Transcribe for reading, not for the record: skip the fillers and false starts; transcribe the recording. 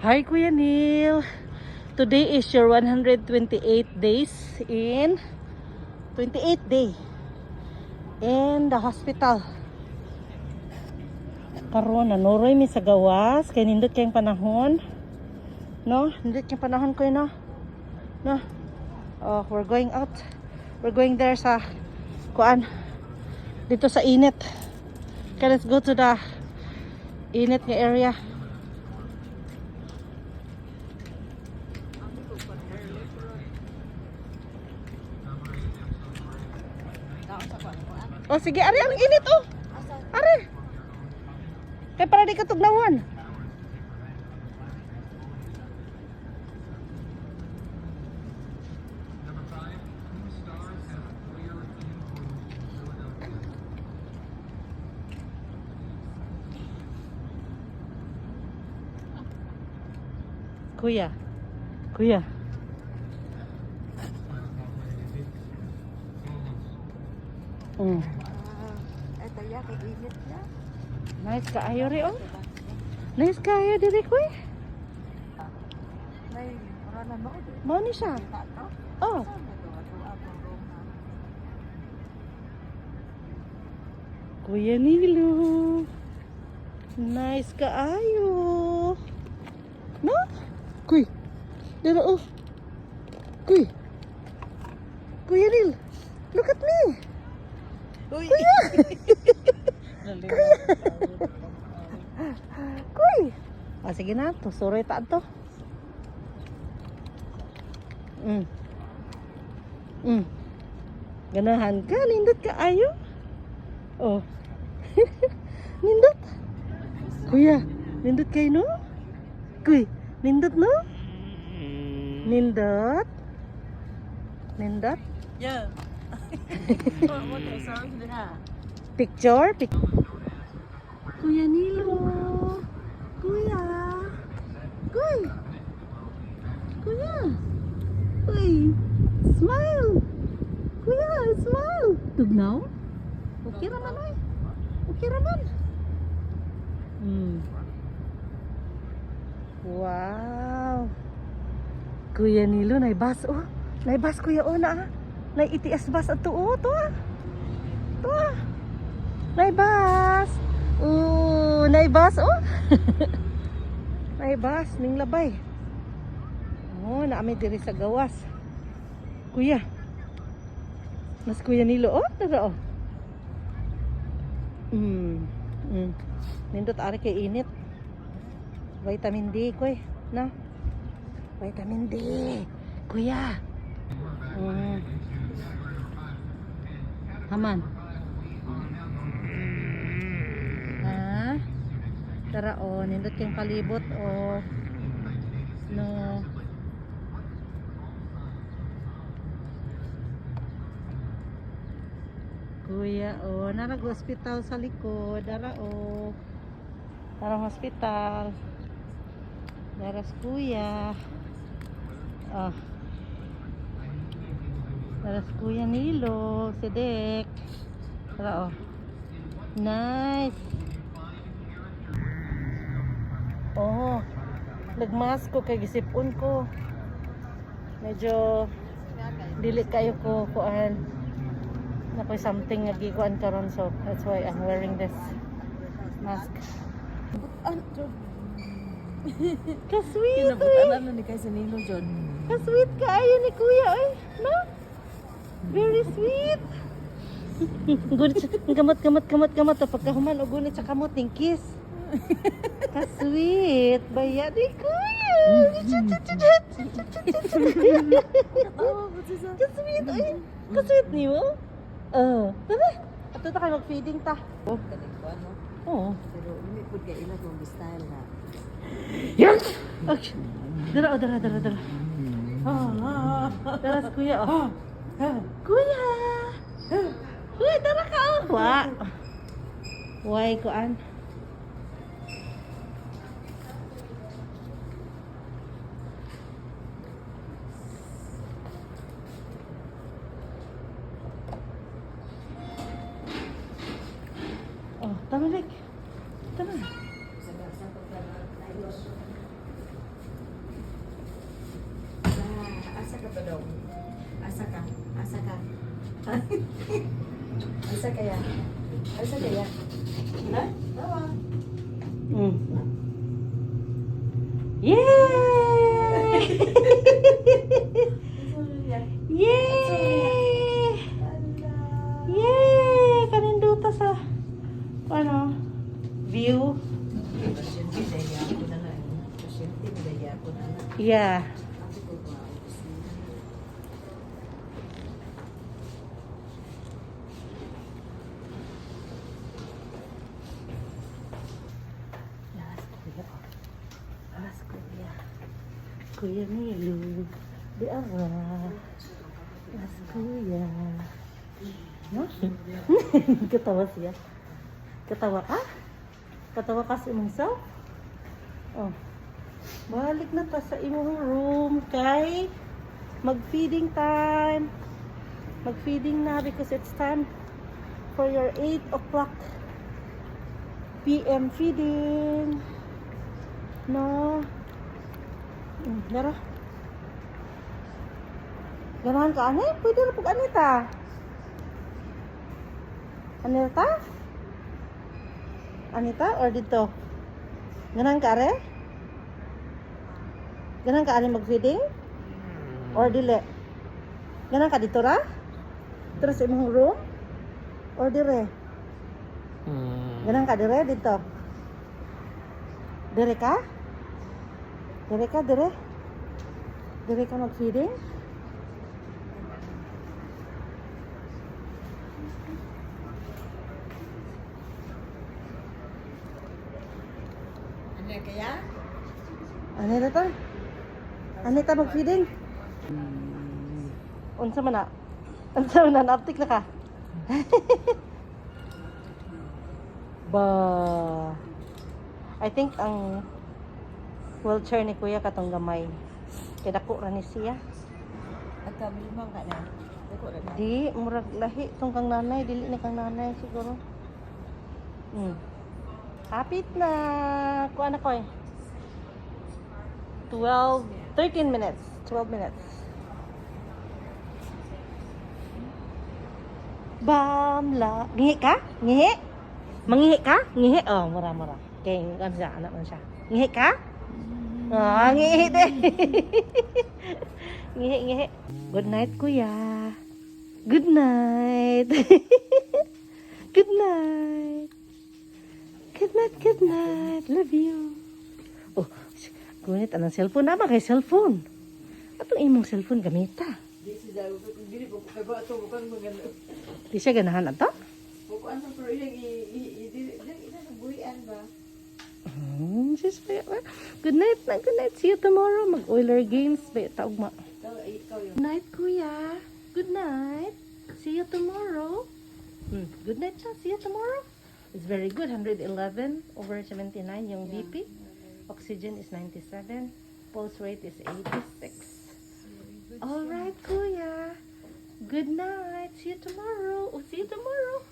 Hi Kuya Neil. Today is your 128 days in 28th day in the hospital. Karon na noroy mi sa gawas kay nindot kayong panahon. No, nindot kayong panahon ko no. No. Oh, we're going out. We're going there sa kuan. Dito sa init. Okay, let's go to the init nga area. Oh sige, ari ang init oh. Ari. Kay para di ka tugnawan. Kuya. Kuya. Ito ya, kay init na. Nice kaayo ri oh. Nice kaayo diri ko eh. May maranan mo. Mao ni siya. Oh. Kuya Nilo. Nice kaayo. No? Kuy. Dira oh. Kuy. Kuya Nil. Look at me. Uy. Kuy. Ah, sige na. Tusuroy ta to. Ganahan ka. Nindot ka ayo. Oh. Nindot. Kuya. Nindot kayo no? Kuy. Nindot no? Nindot. Nindot. Yeah. What is sound na? Picture. Kuya Nilo. Kuya. Kuy. Kuya. Uy. Smile. Kuya, smile. Tugnaw? Okay raman ay. Okay raman. Wow. Kuya Nilo, naibas oh. Naibas kuya oh na. Nay ITS bus ato oh to. To. Naibas. Naibas oh. Naibas ning labay. Oh, naami diri sa gawas. Kuya. Mas Kuya Nilo oh, dara oh. Nindot ari kay init. Vitamin D koy, na. Vitamin D. Kuya. Haman. Ha? Tara oh, nindot kayong palibot oh. No. Kuya oh, narag-hospital sa likod. Dara oh. Tara hospital. Daras kuya. Ah. Daras Kuya Nilo, Sedek. Tara oh. Nice. Oh. Nagmask ko kay gisipon ko. Medyo dili kayo ko kuan. Nakoy something nga gikuan karon so that's why I'm wearing this mask. Ka-sweet Kinabutan na ni kay Nilo John. Ka-sweet ka ayo ni Kuya oy. No? Very sweet. Gunit gamot pagkahuman og gunit sa kamot ning kiss. Ka-sweet baya di Kuya. Ka-sweet oy. Ka-sweet niyo. Tara. Ato ta kay mag-feeding ta. Oh, kani ko ano. Oo. Pero imi pud kay ila kung style na. Yan! Okay. Dara. Dara sa kuya, oh. Kuya! Kuya, dara ka, oh. Wa. Why, kuan? Oh, tama, Rick. Tama. pa daw. Asa ka? Asa ka? Asa kaya? Asa kaya? Ha? Tawa. Mm. Yay! Yay! Yay! Kaninduta sa ano? View. Pasyente, daya ako na lang. Pasyente, daya ako na lang. Yeah. Ako po ba? Yes, kuya. Yes, kuya. Kuya Milu. Di awa. Yes, kuya. No? Katawa siya. Katawa ka? Katawa ka sa imong self? Oh. Balik na ta sa imong room kay mag-feeding time. Mag-feeding na because it's time for your 8 o'clock PM feeding. No. Dara. Ganahan ka, ane? Pwede na pag anita. Anita? Anita or dito? Ganahan ka, are? Ganahan ka, ane mag-feeding? Or dili? Ganahan ka dito ra? Dito sa imong room? Or dire? Ganahan ka dire? Dito? Dire ka? Dire ka, dire? Dire ka mag-feeding? Ano kaya? Ano ta? Ano ta mag-feeding? Unsa man na? Unsa man na? Naaptik na ka? Ba... I think ang wheelchair ni Kuya katong gamay. Kaya dako ra ni siya. At kami limang ka na. Dako na. Di, murag lahi tong kang nanay. Dili ni kang nanay siguro. Kapit na. Kuha na ko eh. 13 minutes. 12 minutes. Bamla. Ngihi ka? Ngihi? Mangihi ka? Ngihi? Oh, mura-mura. Okay, ano siya? Anak mo siya. Ngihi ka? Oh, ngihi din. Ngihi, ngihi. Good night, kuya. Good night. Good night. Good night, good night. Love you. Oh, gunit anong cellphone na ba? Kay cellphone. Atong imong cellphone gamita. Dili po kay ba to bukan maganda. Di siya ganahan ato? Bukan sa pero dili buhian ba? Sis, good night na, good night. See you tomorrow. Mag-oiler games. Taog ma. Ikaw yun. Good night, kuya. Good night. See you tomorrow. Good night siya. See you tomorrow. It's very good. 111 over 79 yung BP. Oxygen is 97. Pulse rate is 86. All right, kuya. Good night. See you tomorrow. Oh, see you tomorrow.